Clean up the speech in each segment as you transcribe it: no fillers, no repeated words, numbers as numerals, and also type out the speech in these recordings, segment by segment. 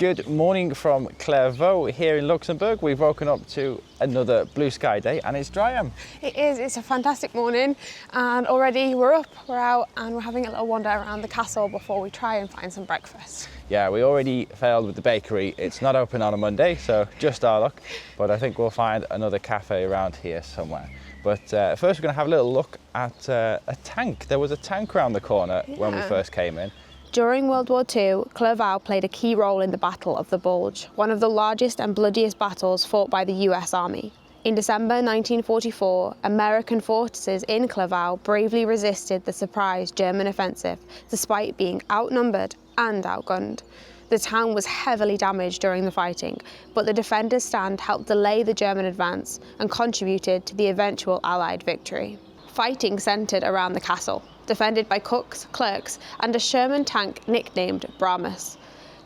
Good morning from Clervaux here in Luxembourg. We've woken up to another blue sky day and it's dry. It is, it's a fantastic morning and already we're up, we're out and we're having a little wander around the castle before we try and find some breakfast. Yeah, we already failed with the bakery. It's not open on a Monday, so just our luck. But I think we'll find another cafe around here somewhere. But first we're going to have a little look at a tank. There was a tank around the corner when we first came in. During World War II, Clervaux played a key role in the Battle of the Bulge, one of the largest and bloodiest battles fought by the US Army. In December 1944, American forces in Clervaux bravely resisted the surprise German offensive, despite being outnumbered and outgunned. The town was heavily damaged during the fighting, but the defenders' stand helped delay the German advance and contributed to the eventual Allied victory. Fighting centred around the castle, defended by cooks, clerks, and a Sherman tank nicknamed Brahmas.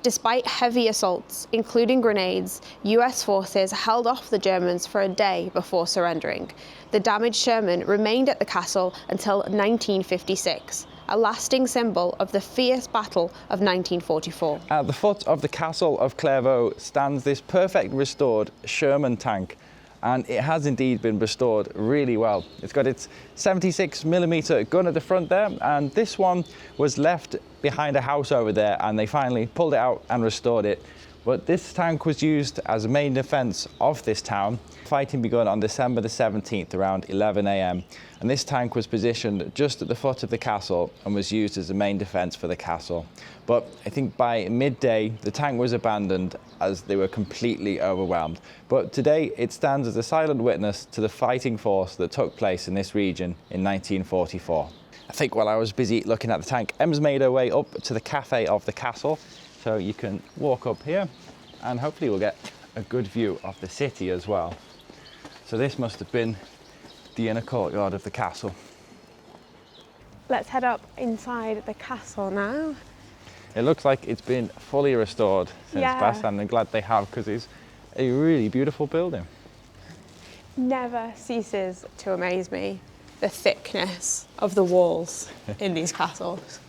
Despite heavy assaults, including grenades, US forces held off the Germans for a day before surrendering. The damaged Sherman remained at the castle until 1956, a lasting symbol of the fierce battle of 1944. At the foot of the castle of Clervaux stands this perfect restored Sherman tank. And it has indeed been restored really well. It's got its 76mm gun at the front there, and this one was left behind a house over there and they finally pulled it out and restored it. But this tank was used as a main defence of this town. Fighting begun on December the 17th around 11 AM, and this tank was positioned just at the foot of the castle and was used as the main defence for the castle. But I think by midday the tank was abandoned as they were completely overwhelmed. But today it stands as a silent witness to the fighting force that took place in this region in 1944. I think while I was busy looking at the tank, Em's made her way up to the cafe of the castle. So you can walk up here and hopefully we'll get a good view of the city as well. So this must have been the inner courtyard of the castle. Let's head up inside the castle now. It looks like it's been fully restored since past, and I'm glad they have, because it's a really beautiful building. Never ceases to amaze me the thickness of the walls in these castles.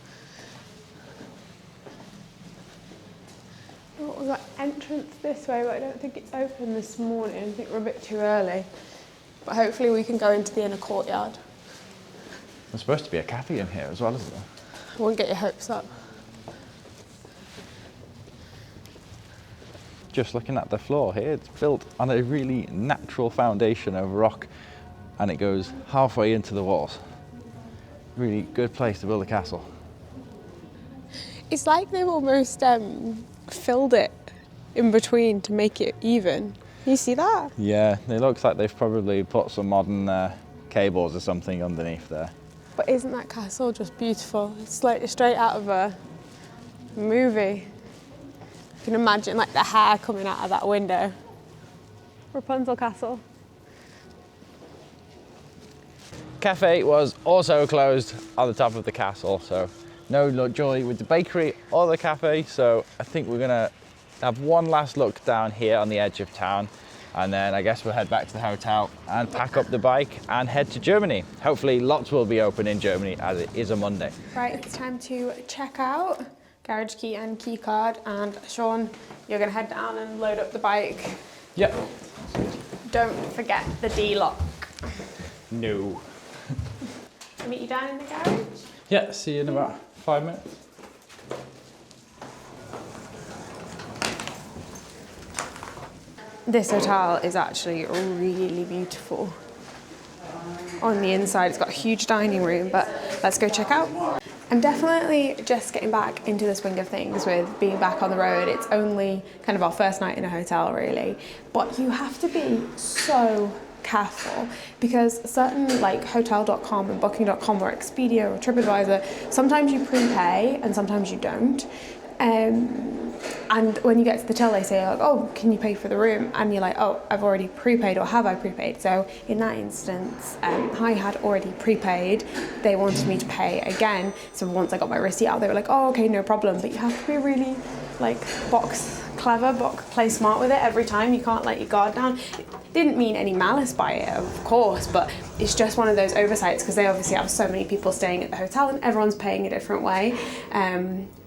Oh, we've got entrance this way, but I don't think it's open this morning. I think we're a bit too early. But hopefully we can go into the inner courtyard. There's supposed to be a cafe in here as well, isn't there? I won't get your hopes up. Just looking at the floor here, it's built on a really natural foundation of rock and it goes halfway into the walls. Really good place to build a castle. It's like they've almost filled it in between to make it even. You see that? Yeah, it looks like they've probably put some modern cables or something underneath there. But isn't that castle just beautiful? It's like straight out of a movie. You can imagine like the hair coming out of that window. Rapunzel Castle. Cafe was also closed on the top of the castle, so no joy with the bakery or the cafe. So I think we're gonna have one last look down here on the edge of town, and then I guess we'll head back to the hotel and pack up the bike and head to Germany. Hopefully lots will be open in Germany as it is a Monday. Right, it's time to check out. Garage key and key card, and Sean, you're gonna head down and load up the bike. Yep. Don't forget the D-lock. No. I'll meet you down in the garage. Yeah, see you in about 5 minutes. This hotel is actually really beautiful. On the inside, it's got a huge dining room, but let's go check out. I'm definitely just getting back into the swing of things with being back on the road. It's only kind of our first night in a hotel, really. But you have to be so careful because certain like hotel.com and booking.com or Expedia or TripAdvisor, sometimes you prepay and sometimes you don't. And when you get to the till, they say like, oh, can you pay for the room? And you're like, oh, I've already prepaid, or have I prepaid? So in that instance, I had already prepaid. They wanted me to pay again. So once I got my receipt out, they were like, oh, okay, no problem. But you have to be really like play smart with it every time. You can't let your guard down. It didn't mean any malice by it, of course, but it's just one of those oversights because they obviously have so many people staying at the hotel and everyone's paying a different way.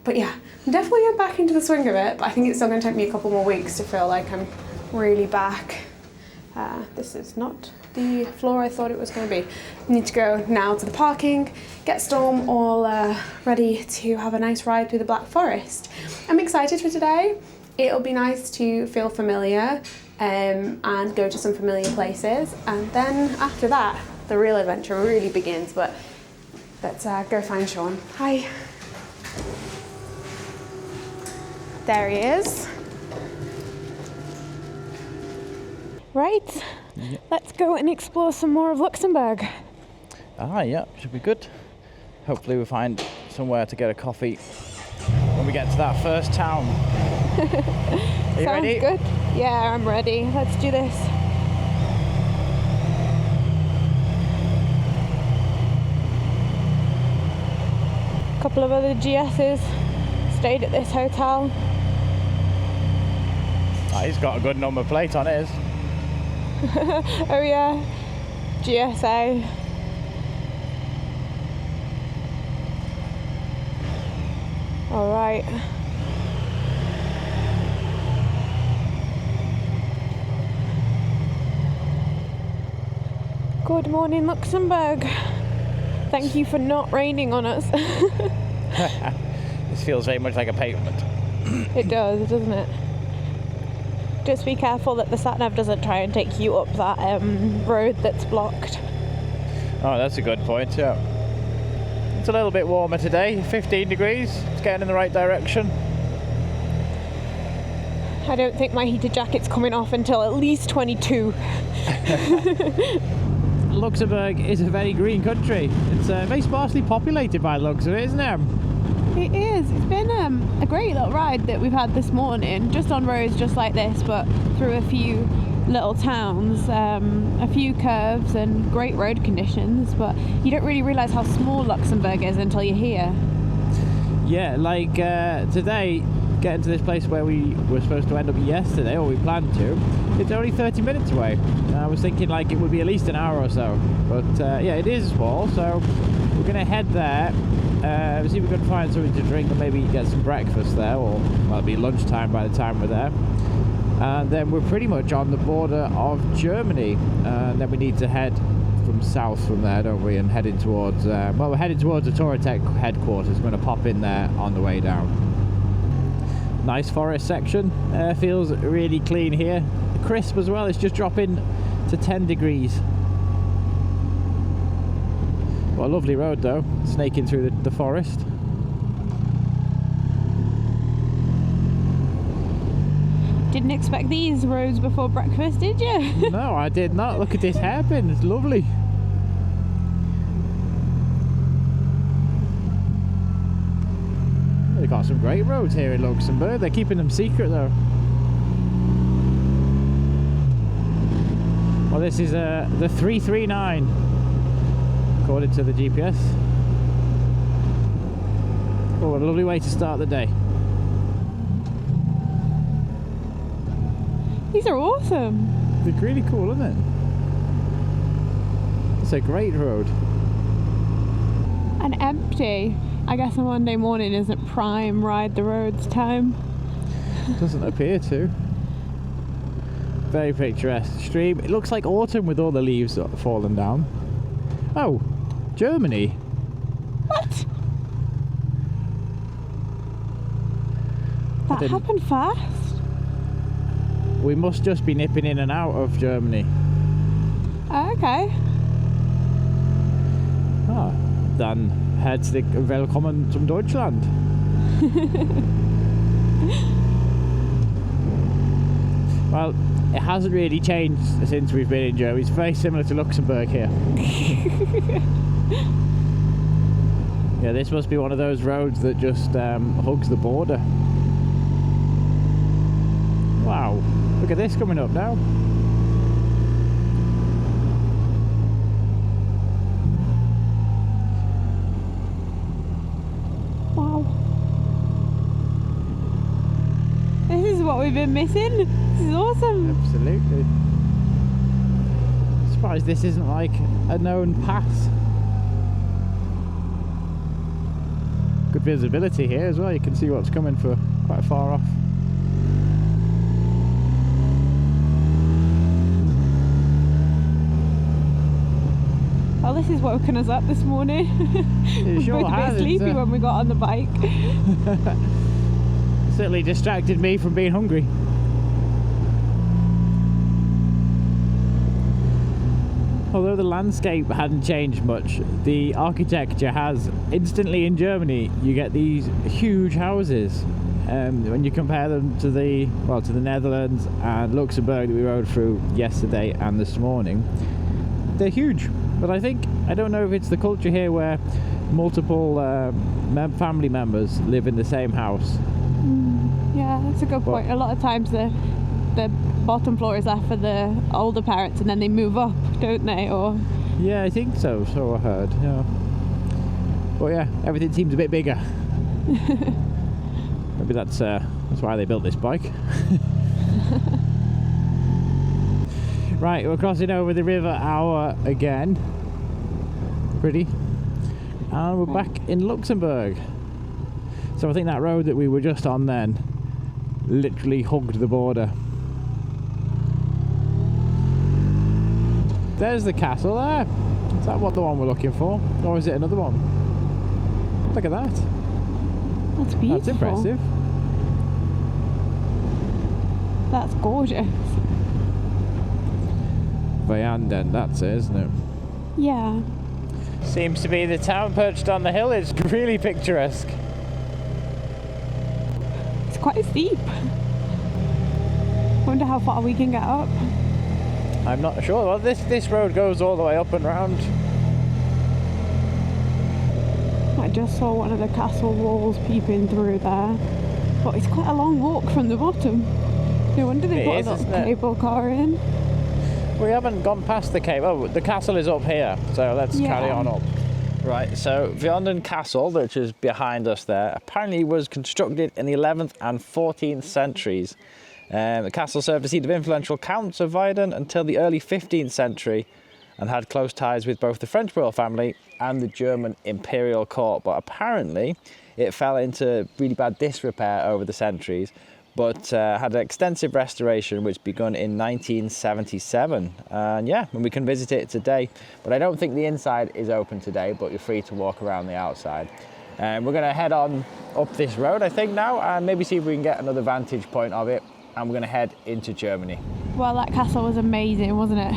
But yeah, I'm definitely getting back into the swing of it, but I think it's still going to take me a couple more weeks to feel like I'm really back. This is not the floor I thought it was going to be. I need to go now to the parking, get Storm all ready to have a nice ride through the Black Forest. I'm excited for today. It'll be nice to feel familiar and go to some familiar places, and then after that the real adventure really begins. But let's go find Sean. Hi. There he is. Right, let's go and explore some more of Luxembourg. Yeah, should be good. Hopefully we'll find somewhere to get a coffee when we get to that first town. Are you ready? Sounds good. Yeah, I'm ready. Let's do this. A couple of other GSs stayed at this hotel. Oh, he's got a good number plate on his. Oh yeah, GSA. All right. Good morning, Luxembourg. Thank you for not raining on us. This feels very much like a pavement. It does, doesn't it? Just be careful that the sat-nav doesn't try and take you up that road that's blocked. Oh, that's a good point, yeah. It's a little bit warmer today, 15 degrees. It's getting in the right direction. I don't think my heated jacket's coming off until at least 22. Luxembourg is a very green country. It's very sparsely populated by the looks of it, isn't it? It is. It's been a great little ride that we've had this morning, just on roads just like this, but through a few little towns, a few curves and great road conditions. But you don't really realise how small Luxembourg is until you're here. Yeah, like today, getting to this place where we were supposed to end up yesterday, or we planned to, it's only 30 minutes away. I was thinking like it would be at least an hour or so, but yeah, it is small, so we're going to head there, see if we can find something to drink, or maybe get some breakfast there, or well, it'll be lunchtime by the time we're there. And then we're pretty much on the border of Germany, and then we need to head from south from there, don't we, and heading towards, well, we're heading towards the Touratech headquarters. We're going to pop in there on the way down. Nice forest section, feels really clean here, crisp as well. It's just dropping to 10 degrees. What a lovely road though, snaking through the forest. Didn't expect these roads before breakfast, did you? No, I did not. Look at this hairpin, it's lovely. They've got some great roads here in Luxembourg. They're keeping them secret though. Well, this is the 339 according to the GPS. Oh, what a lovely way to start the day. These are awesome. They're really cool, isn't it? It's a great road. And empty. I guess a Monday morning isn't prime ride the roads time. Doesn't appear to. Very picturesque stream. It looks like autumn with all the leaves falling down. Oh, Germany. What? That happened fast. We must just be nipping in and out of Germany. Oh, okay. Ah, dann herzlich willkommen zum Deutschland. Well, it hasn't really changed since we've been in Germany. It's very similar to Luxembourg here. Yeah, this must be one of those roads that just hugs the border. Wow, look at this coming up now. Wow. This is what we've been missing. This is awesome. Absolutely. Surprised this isn't like a known pass. Good visibility here as well. You can see what's coming for quite far off. Well, this has woken us up this morning. It sure we were has. a bit sleepy when we got on the bike. Certainly distracted me from being hungry. Although the landscape hadn't changed much, the architecture has. Instantly in Germany, you get these huge houses. When you compare them to the Netherlands and Luxembourg that we rode through yesterday and this morning, they're huge. But I don't know if it's the culture here where multiple family members live in the same house. Yeah, that's a good point. A lot of times the bottom floor is left for the older parents and then they move up, don't they? Or yeah, I think so. So I heard. Yeah. But yeah, everything seems a bit bigger. Maybe that's why they built this bike. Right, we're crossing over the River Our again. Pretty. And we're back in Luxembourg. So I think that road that we were just on then literally hugged the border. There's the castle there. Is that the one we're looking for? Or is it another one? Look at that. that's beautiful. That's impressive. That's gorgeous. Vianden, that's it, isn't it? Yeah. Seems to be the town perched on the hill. It's really picturesque. It's quite steep. Wonder how far we can get up. I'm not sure. Well, this road goes all the way up and round. I just saw one of the castle walls peeping through there. But it's quite a long walk from the bottom. No wonder they put a little cable car in. We haven't gone past the cave. Oh, the castle is up here, so let's carry on up. Right, so Vianden Castle, which is behind us there, apparently was constructed in the 11th and 14th centuries. The castle served the seat of influential counts of Vianden until the early 15th century and had close ties with both the French royal family and the German imperial court. But apparently it fell into really bad disrepair over the centuries, but had an extensive restoration which begun in 1977. And yeah, and we can visit it today. But I don't think the inside is open today, but you're free to walk around the outside. And we're going to head on up this road, I think, now, and maybe see if we can get another vantage point of it. And we're going to head into Germany. Well, that castle was amazing, wasn't it?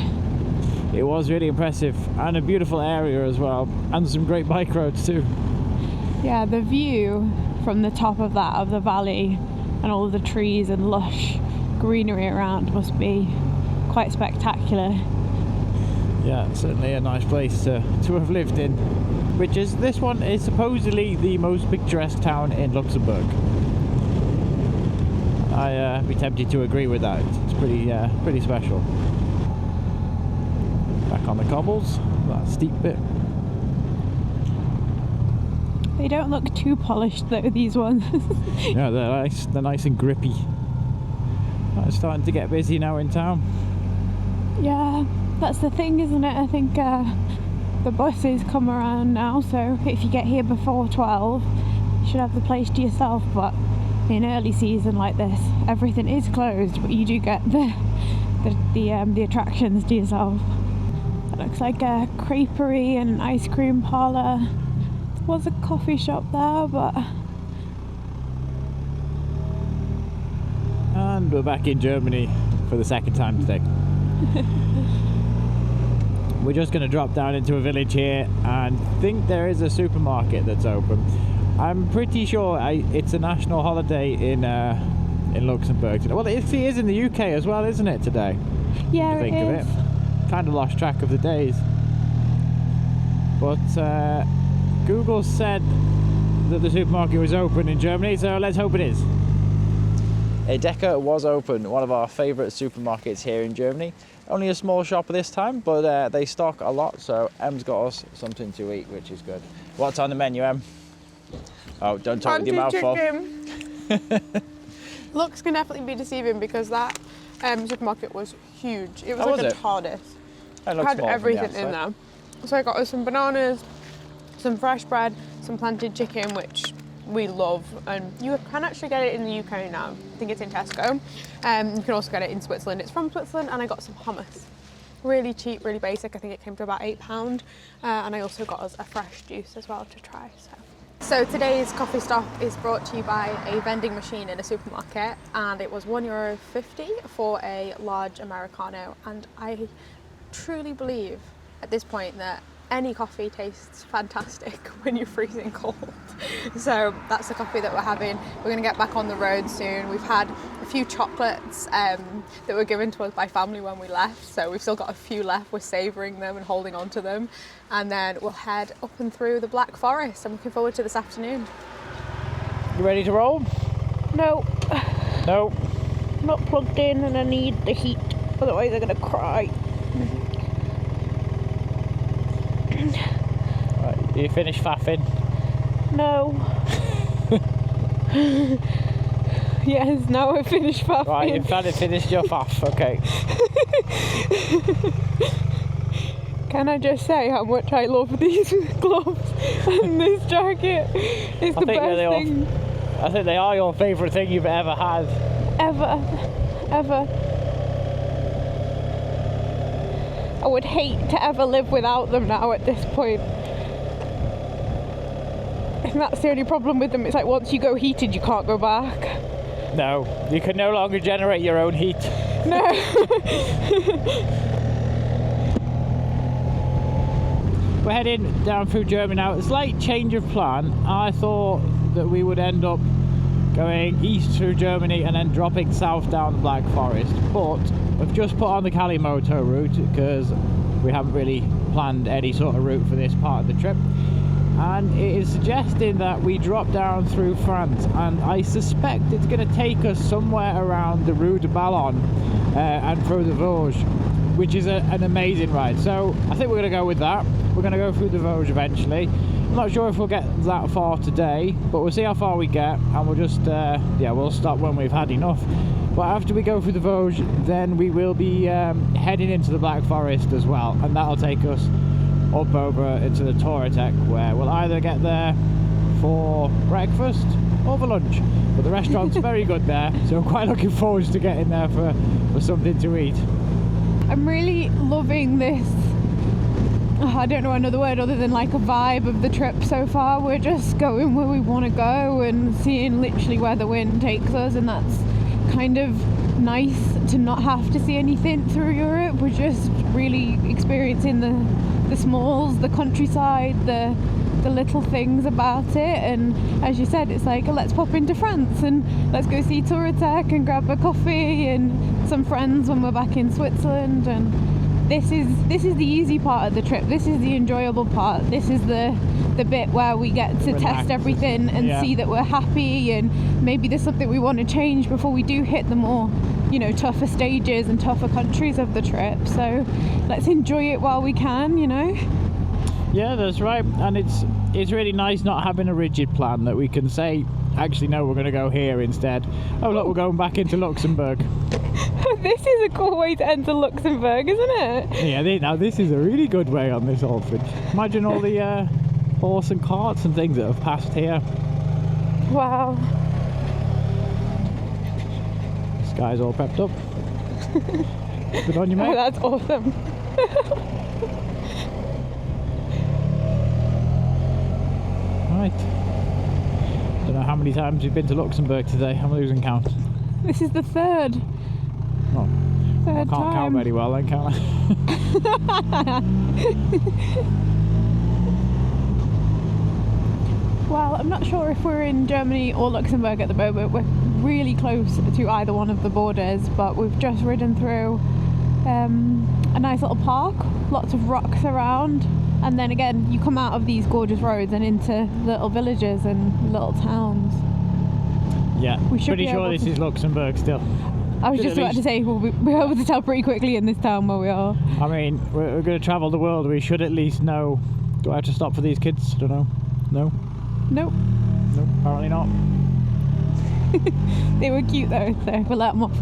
It was really impressive, and a beautiful area as well, and some great bike roads too. Yeah, the view from the top of the valley and all of the trees and lush greenery around must be quite spectacular. Yeah, certainly a nice place to have lived in. This one is supposedly the most picturesque town in Luxembourg. I'd be tempted to agree with that. It's pretty special. Back on the cobbles, that steep bit. They don't look too polished though, these ones. Yeah, they're nice and grippy. It's starting to get busy now in town. Yeah, that's the thing, isn't it? I think the buses come around now, so if you get here before 12, you should have the place to yourself. But in early season like this, everything is closed, but you do get the attractions to yourself. It looks like a creperie and an ice cream parlour. There was a coffee shop there, but... And we're back in Germany for the second time today. We're just going to drop down into a village here and think there is a supermarket that's open. I'm pretty sure it's a national holiday in Luxembourg today. Well, it is in the UK as well, isn't it, today? Yeah, it is. Kind of lost track of the days. But Google said that the supermarket was open in Germany, so let's hope it is. Edeka was open, one of our favourite supermarkets here in Germany. Only a small shop this time, but they stock a lot, so Em's got us something to eat, which is good. What's on the menu, Em? Oh, don't talk with your mouth full. Looks can definitely be deceiving because that supermarket was huge. It was like a TARDIS. It had everything in there. So I got us some bananas, some fresh bread, some planted chicken, which we love, and you can actually get it in the UK now. I think it's in Tesco. You can also get it in Switzerland. It's from Switzerland, and I got some hummus. Really cheap, really basic. I think it came to about £8, and I also got us a fresh juice as well to try. So today's coffee stop is brought to you by a vending machine in a supermarket, and it was €1.50 for a large Americano, and I truly believe at this point that any coffee tastes fantastic when you're freezing cold. So that's the coffee that we're having. We're going to get back on the road soon. We've had a few chocolates that were given to us by family when we left, so we've still got a few left. We're savouring them and holding on to them, and then we'll head up and through the Black Forest. I'm looking forward to this afternoon. You ready to roll? No. No. Not plugged in, and I need the heat, otherwise I'm going to cry. Right, you finished faffing? No. Yes, now I've finished faffing. Right, you've kind of finished your faff, okay. Can I just say how much I love these gloves and this jacket? It's the best thing. I think they are your favourite thing you've ever had. Ever. I would hate to ever live without them now at this point. And that's the only problem with them. It's like once you go heated, you can't go back. No, you can no longer generate your own heat. No. We're heading down through Germany now. It's a slight change of plan. I thought that we would end up going east through Germany and then dropping south down the Black Forest, but we've just put on the CALIMOTO route because we haven't really planned any sort of route for this part of the trip, and it is suggesting that we drop down through France, and I suspect it's going to take us somewhere around the Rue de Ballon and through the Vosges, which is an amazing ride. So I think we're going to go with that. We're going to go through the Vosges eventually. I'm not sure if we'll get that far today, but we'll see how far we get, and we'll just we'll stop when we've had enough. But after we go through the Vosges, then we will be heading into the Black Forest as well, and that'll take us up over into the Touareg, where we'll either get there for breakfast or for lunch. But the restaurant's very good there, so I'm quite looking forward to getting there for something to eat. I'm really loving this. I don't know another word other than like a vibe of the trip so far. We're just going where we want to go and seeing literally where the wind takes us, and that's kind of nice to not have to see anything through Europe. We're just really experiencing the smalls, the countryside, the little things about it, and as you said, it's like, let's pop into France and let's go see Touareg and grab a coffee and some friends when we're back in Switzerland. And this is the easy part of the trip. This is the enjoyable part. This is the bit where we get to test everything and see that we're happy, and maybe there's something we want to change before we do hit the more, tougher stages and tougher countries of the trip. So let's enjoy it while we can, Yeah, that's right. And it's really nice not having a rigid plan, that we can say, actually no, we're going to go here instead. Oh look, we're going back into Luxembourg. This is a cool way to enter Luxembourg, isn't it? Yeah, now this is a really good way on this old thing. Imagine all the horse and carts and things that have passed here. Wow. This guy's all prepped up. Good on you, mate. Oh, that's awesome. Right. Don't know how many times you've been to Luxembourg today. I'm losing count. This is the third. Oh, Third I can't time. count very well then, can I? Well, I'm not sure if we're in Germany or Luxembourg at the moment. We're really close to either one of the borders, but we've just ridden through a nice little park, lots of rocks around, and then again you come out of these gorgeous roads and into little villages and little towns. Yeah, pretty sure this is Luxembourg still. I was just about to say, we'll be able to tell pretty quickly in this town where we are. I mean, we're going to travel the world. We should at least know. Do I have to stop for these kids? I don't know. No? Nope. Nope, apparently not. They were cute though, so we'll let them off.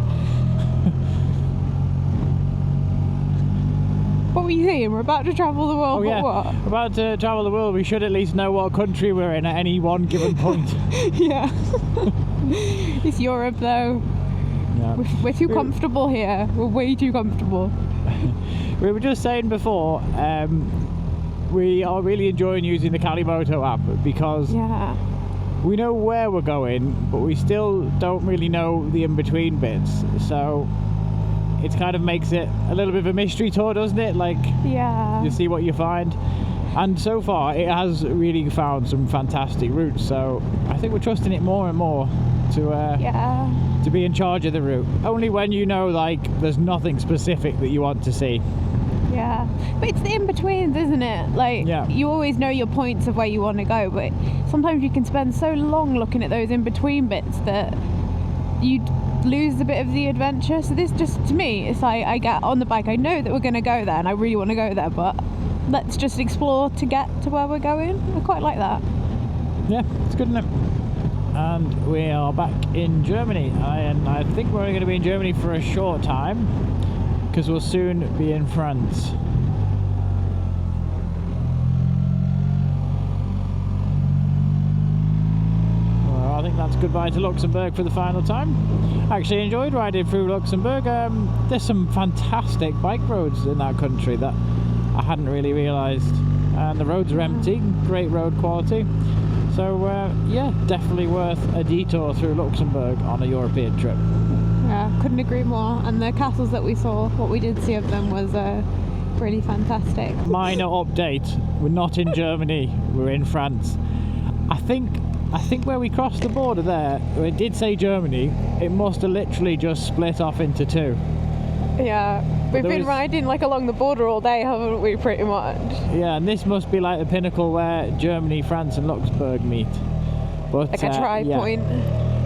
What were you saying? We're about to travel the world, Oh yeah, but what? about to travel the world, we should at least know what country we're in at any one given point. Yeah. It's Europe though. Yeah. We're too comfortable here. We're way too comfortable. We were just saying before, we are really enjoying using the CALIMOTO app because Yeah. we know where we're going, but we still don't really know the in-between bits. So it kind of makes it a little bit of a mystery tour, doesn't it? Like, Yeah. you see what you find. And so far, it has really found some fantastic routes. So I think we're trusting it more and more to be in charge of the route. Only when you know, like, there's nothing specific that you want to see. Yeah. But it's the in-betweens, isn't it? Like, Yeah. you always know your points of where you want to go, but sometimes you can spend so long looking at those in-between bits that you lose a bit of the adventure. So this just, to me, it's like I get on the bike, I know that we're going to go there and I really want to go there, but let's just explore to get to where we're going. I quite like that. Yeah, it's good, isn't it? And we are back in Germany, and I think we're only going to be in Germany for a short time because we'll soon be in France. Well, I think that's goodbye to Luxembourg for the final time. Actually enjoyed riding through Luxembourg. There's some fantastic bike roads in that country that I hadn't really realised, and the roads are empty, great road quality. So yeah, definitely worth a detour through Luxembourg on a European trip. Yeah, couldn't agree more. And the castles that we saw, what we did see of them was really fantastic. Minor update, we're not in Germany, we're in France. I think where we crossed the border there, where it did say Germany, it must have literally just split off into two. Yeah, we've been riding like along the border all day, haven't we, pretty much? Yeah, and this must be like the pinnacle where Germany, France and Luxembourg meet. But, Like a try point.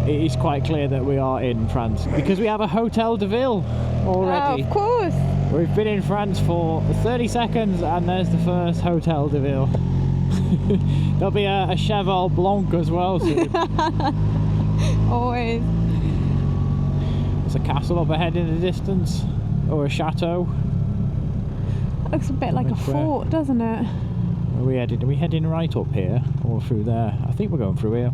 It is quite clear that we are in France because we have a Hotel de Ville already. Oh, of course. We've been in France for 30 seconds and there's the first Hotel de Ville. There'll be a Cheval Blanc as well soon. Always. There's a castle up ahead in the distance, or a chateau. Looks a bit like a fort, doesn't it? Where are we heading right up here or through there? I think we're going through here.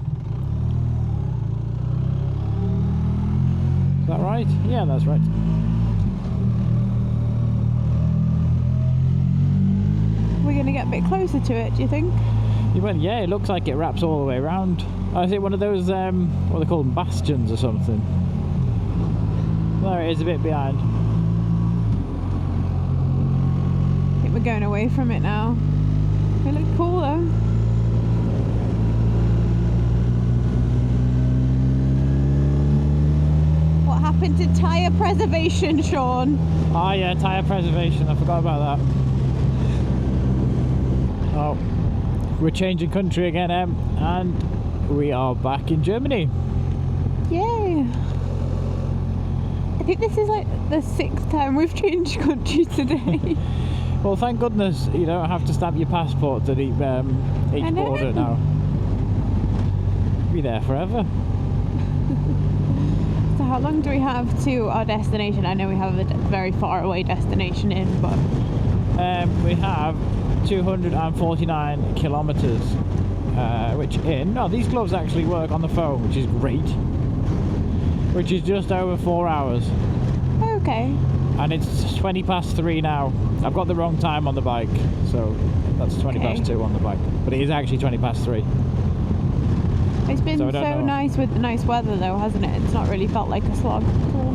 Is that right? Yeah, that's right. We're going to get a bit closer to it, do you think? Well, yeah, it looks like it wraps all the way around. Is it one of those, what are they called, bastions or something? There it is, a bit behind. I think we're going away from it now. It looks cool though. What happened to tyre preservation, Sean? Ah, yeah, tyre preservation, I forgot about that. Oh, we're changing country again, and we are back in Germany. Yay! I think this is like the 6th time we've changed country today. Well, thank goodness you don't have to stamp your passport at each border now. Be there forever. So how long do we have to our destination? I know we have a very far away destination in, but... We have 249 kilometres, these gloves actually work on the phone, which is great, which is just over 4 hours. Okay. And it's 20 past 3 now. I've got the wrong time on the bike, so that's 20 past 2 on the bike, but it is actually 20 past 3. It's been so nice with the nice weather though, hasn't it? It's not really felt like a slog.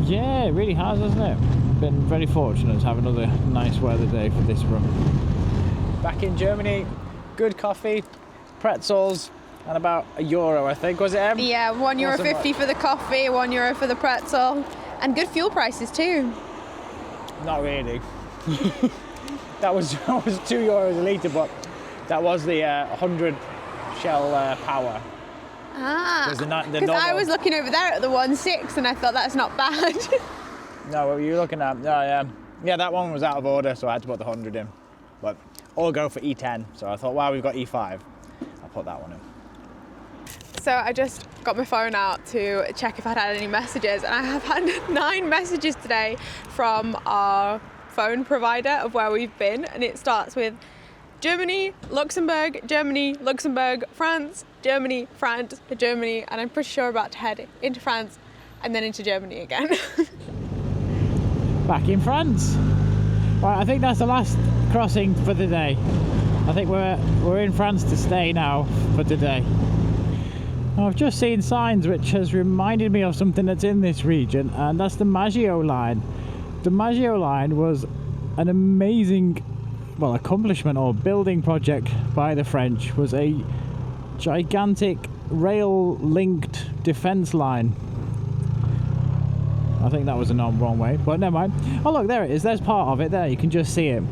Yeah, it really has, hasn't it? Been very fortunate to have another nice weather day for this run. Back in Germany, good coffee, pretzels, and about €1, I think, was it, Em? Yeah, €1.50 for the coffee, €1 for the pretzel, and good fuel prices too. Not really. that was €2 a litre, but that was the 100 Shell power. Ah, because I was looking over there at the 1.6 and I thought that's not bad. No, what were you looking at? Yeah, that one was out of order, so I had to put the 100 in. But all go for E10, so I thought, wow, we've got E5. I'll put that one in. So I just got my phone out to check if I'd had any messages, and I have had 9 messages today from our phone provider of where we've been, and it starts with Germany, Luxembourg, France, Germany, France, Germany, and I'm pretty sure we're about to head into France and then into Germany again. Back in France. Right, I think that's the last crossing for the day. I think we're in France to stay now for today. I've just seen signs which has reminded me of something that's in this region, and that's the Maginot Line. The Maginot Line was an amazing, well, accomplishment or building project by the French. It was a gigantic rail-linked defence line. I think that was the wrong way, but never mind. Oh look, there it is. There's part of it there. You can just see it.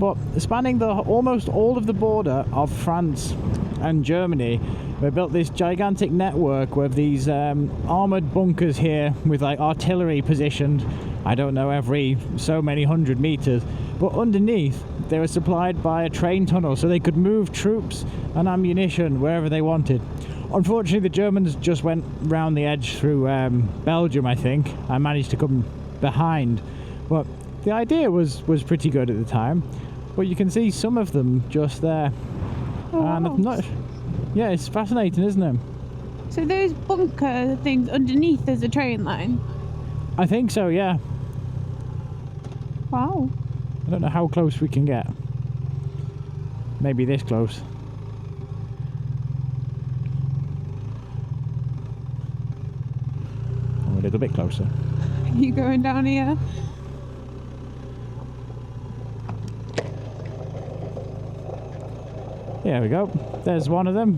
But spanning almost all of the border of France and Germany, they built this gigantic network with these armoured bunkers here with like artillery positioned, I don't know, every so many 100 metres. But underneath, they were supplied by a train tunnel, so they could move troops and ammunition wherever they wanted. Unfortunately, the Germans just went round the edge through Belgium, I think, and managed to come behind. But the idea was pretty good at the time. But you can see some of them just there. Oh, And wow. I'm not, yeah, it's fascinating, isn't it? So those bunker things underneath there's a train line. I think so, yeah. Wow. I don't know how close we can get. Maybe this close. Oh, a little bit closer. You going down here? There we go. There's one of them.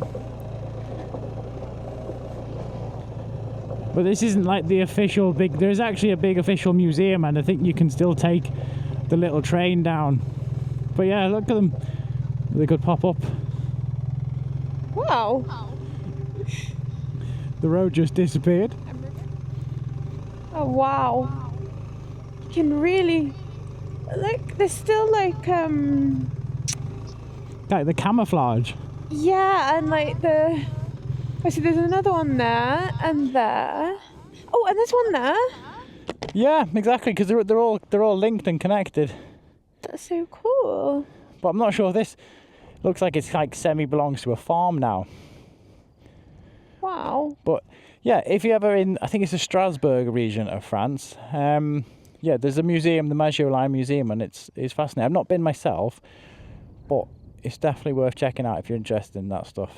But this isn't like the official big... There's actually a big official museum, and I think you can still take the little train down. But yeah, look at them. They could pop up. Wow. The road just disappeared. Oh wow. You can really... Like, there's still like Like the camouflage. yeah, and like the... I see there's another one there and there. Oh, and there's one there. Yeah, exactly, because they're all linked and connected. That's so cool. But I'm not sure this looks like it's like semi belongs to a farm now. Wow. But yeah, if you're ever in, I think it's the Strasbourg region of France. Yeah, there's a museum, the Maginot Line Museum, and it's fascinating. I've not been myself, but it's definitely worth checking out if you're interested in that stuff,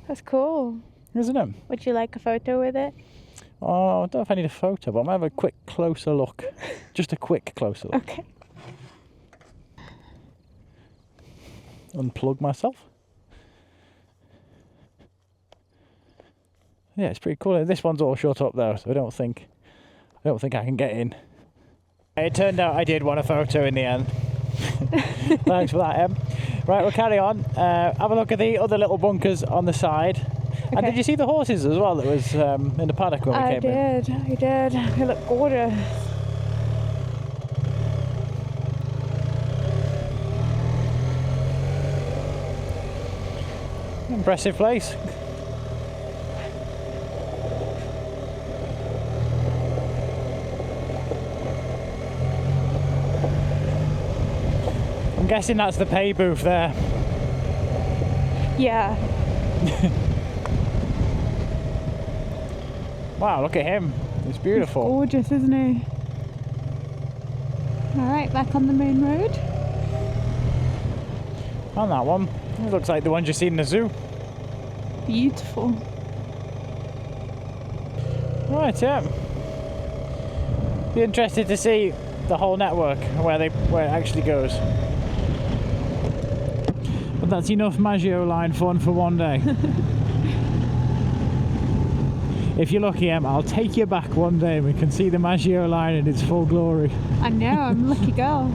That's cool. isn't it? Would you like a photo with it? Oh, I don't know if I need a photo, but I might have a quick closer look. Just a quick closer look. Okay. Unplug myself. Yeah, it's pretty cool. This one's all shut up though, so I don't think I can get in. It turned out I did want a photo in the end. Thanks for that, Em. Right, we'll carry on. Have a look at the other little bunkers on the side. And Okay. did you see the horses as well that was in the paddock when we came in? I did. They look gorgeous. Impressive place. I'm guessing that's the pay booth there. Yeah. Wow, look at him. It's beautiful. Gorgeous, isn't he? Alright, back on the main road. On that one. It looks like the ones you see in the zoo. Beautiful. Right, yeah. Be interested to see the whole network, where it actually goes. But that's enough Maginot Line fun for one day. If you're lucky, Em, I'll take you back one day and we can see the Maginot Line in its full glory. I know, I'm a lucky girl.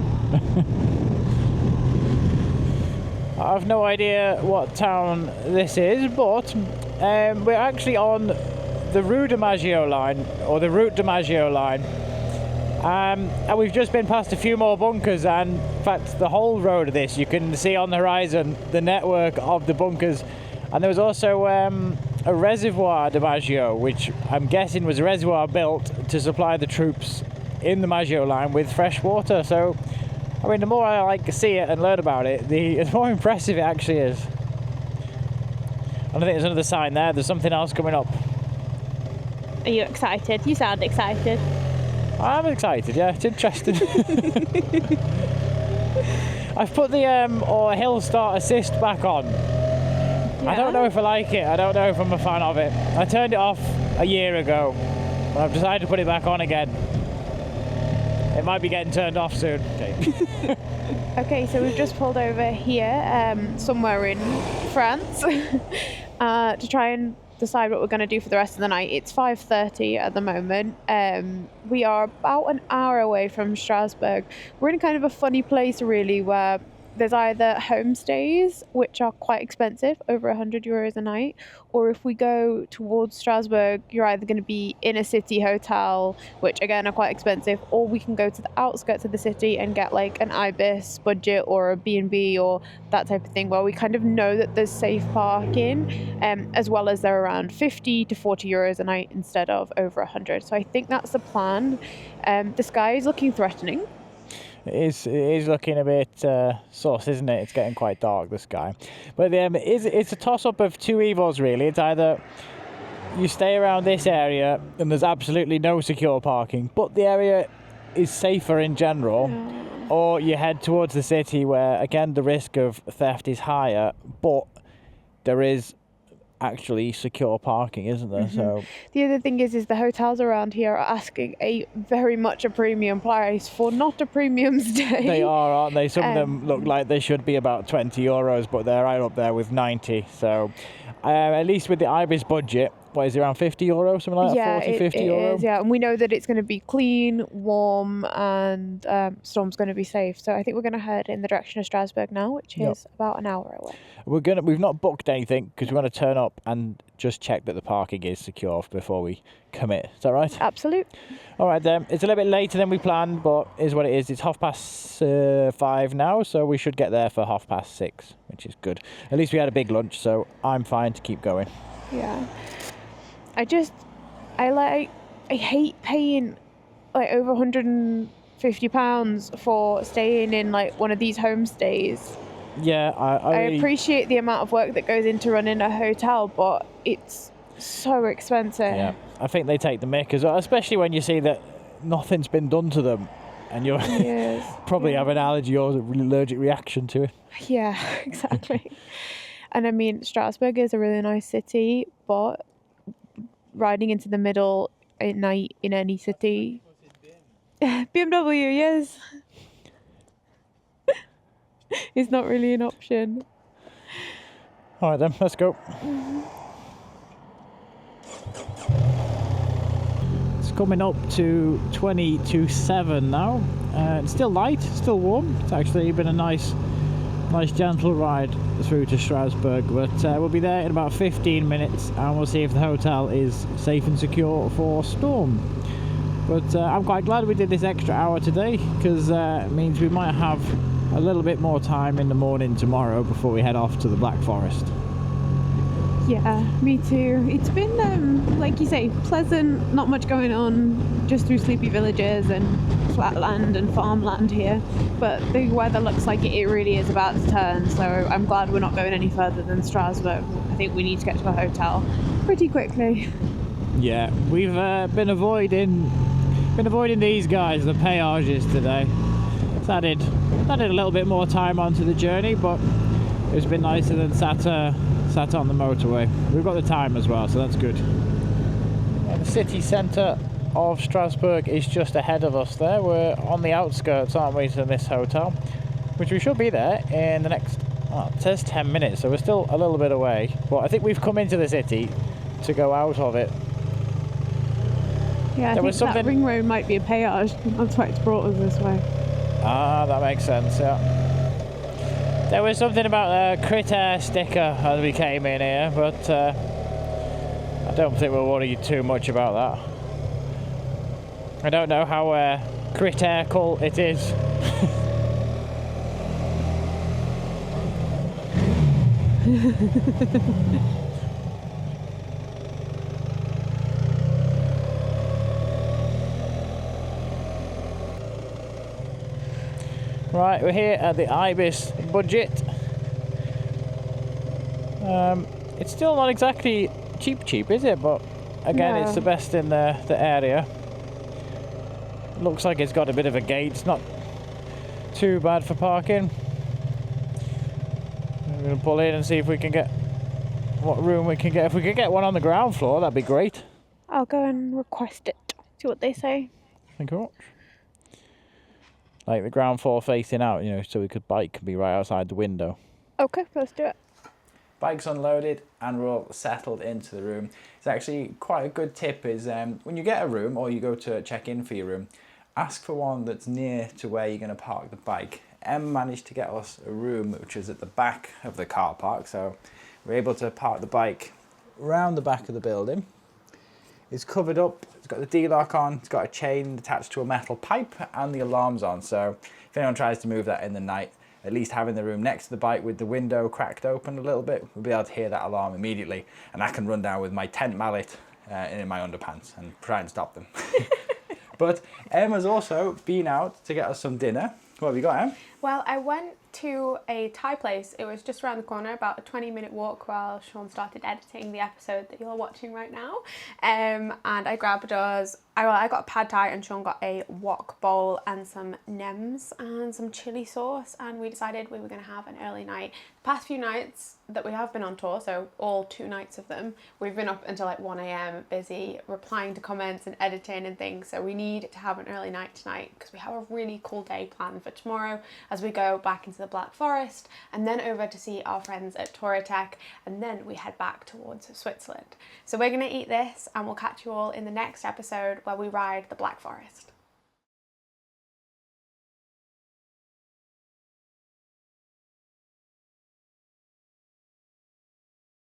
I've no idea what town this is, but we're actually on the Rue de Maginot Line, or the Route de Maginot Line. And we've just been past a few more bunkers, and in fact the whole road of this, you can see on the horizon the network of the bunkers. And there was also a reservoir de Maginot, which I'm guessing was a reservoir built to supply the troops in the Maginot Line with fresh water. So, I mean, the more I like see it and learn about it, the more impressive it actually is. And I think there's another sign there. There's something else coming up. Are you excited? You sound excited. I'm excited, yeah, it's interesting. I've put the hill start assist back on. Yeah. I don't know if I like it. I don't know if I'm a fan of it. I turned it off a year ago, and I've decided to put it back on again. It might be getting turned off soon. Okay. Okay, so we've just pulled over here, somewhere in France, to try and decide what we're going to do for the rest of the night. It's 5:30 at the moment. We are about an hour away from Strasbourg. We're in kind of a funny place really, where there's either homestays, which are quite expensive, over €100 a night, or if we go towards Strasbourg, you're either going to be in a city hotel, which again are quite expensive, or we can go to the outskirts of the city and get like an Ibis budget or a B&B or that type of thing, where we kind of know that there's safe parking, as well as they're around 50 to 40 euros a night instead of over 100. So I think that's the plan. The sky is looking threatening. It is looking a bit sus, isn't it? It's getting quite dark, the sky. But it's a toss-up of two evils, really. It's either you stay around this area and there's absolutely no secure parking, but the area is safer in general, or you head towards the city where, again, the risk of theft is higher, but there is actually secure parking, isn't there? Mm-hmm. So the other thing is the hotels around here are asking very much a premium price for not a premium stay. They are, aren't they? Some of them look like they should be about €20, but they're right up there with 90. So at least with the Ibis budget, what is it, around €50, something like that? 40, 50 euro? Is, yeah, and we know that it's going to be clean, warm, and Storm's going to be safe. So I think we're going to head in the direction of Strasbourg now, which is about an hour away. We've not booked anything because we want to turn up and just check that the parking is secure before we commit. Is that right? Absolute. All right then. It's a little bit later than we planned, but it is what it is. It's 5:30 now, so we should get there for 6:30, which is good. At least we had a big lunch, so I'm fine to keep going. Yeah. I hate paying like over £150 for staying in like one of these homestays. Yeah, I appreciate the amount of work that goes into running a hotel, but it's so expensive. Yeah, I think they take the mick as well, especially when you see that nothing's been done to them and you probably have an allergy or an allergic reaction to it. Yeah, exactly. And I mean, Strasbourg is a really nice city, but riding into the middle at night in any city, BMW, yes, is not really an option. All right then, let's go. It's coming up to 20 to 7 now. It's still light, still warm. It's actually been a nice gentle ride through to Strasbourg, but we'll be there in about 15 minutes and we'll see if the hotel is safe and secure for Storm. But I'm quite glad we did this extra hour today, because it means we might have a little bit more time in the morning tomorrow before we head off to the Black Forest. Yeah, me too. It's been, like you say, pleasant, not much going on, just through sleepy villages and flat land and farmland here. But the weather looks like it really is about to turn, so I'm glad we're not going any further than Strasbourg. I think we need to get to a hotel pretty quickly. Yeah, we've been avoiding these guys, the peages today. It's added a little bit more time onto the journey, but it's been nicer than sat on the motorway. We've got the time as well, so that's good. Yeah, the city centre of Strasbourg is just ahead of us there. We're on the outskirts, aren't we, to this hotel, which we should be there in the next, it says 10 minutes, so we're still a little bit away, but I think we've come into the city to go out of it. Yeah, I think that ring road might be a péage. That's why it's brought us this way. Ah, that makes sense, yeah. There was something about a critter sticker as we came in here, but I don't think we'll worry too much about that. I don't know how critical it is. Right, we're here at the Ibis budget. It's still not exactly cheap, is it? But again, No. it's the best in the area. Looks like it's got a bit of a gate. It's not too bad for parking. We're going to pull in and see if we can get what room we can get. If we could get one on the ground floor, that'd be great. I'll go and request it. See what they say. Thank you very much. Like the ground floor facing out, you know, so we could bike can be right outside the window. Okay, let's do it. Bike's unloaded and we're all settled into the room. It's actually quite a good tip is when you get a room or you go to check in for your room, ask for one that's near to where you're going to park the bike. Em managed to get us a room which is at the back of the car park, so we're able to park the bike round the back of the building. It's covered up, it's got the D-lock on, it's got a chain attached to a metal pipe and the alarm's on, so if anyone tries to move that in the night, at least having the room next to the bike with the window cracked open a little bit, we'll be able to hear that alarm immediately, and I can run down with my tent mallet in my underpants and try and stop them. But Emma's also been out to get us some dinner. What have you got, Em? Well, I went to a Thai place. It was just around the corner, about a 20-minute walk while Sean started editing the episode that you're watching right now. And I grabbed us, I got a pad thai and Sean got a wok bowl and some nems and some chili sauce, and we decided we were going to have an early night. The past few nights that we have been on tour, so all 2 nights of them, we've been up until like 1 a.m. busy replying to comments and editing and things, so we need to have an early night tonight because we have a really cool day planned for tomorrow as we go back into the Black Forest and then over to see our friends at Touratech, and then we head back towards Switzerland. So we're going to eat this and we'll catch you all in the next episode where we ride the Black Forest.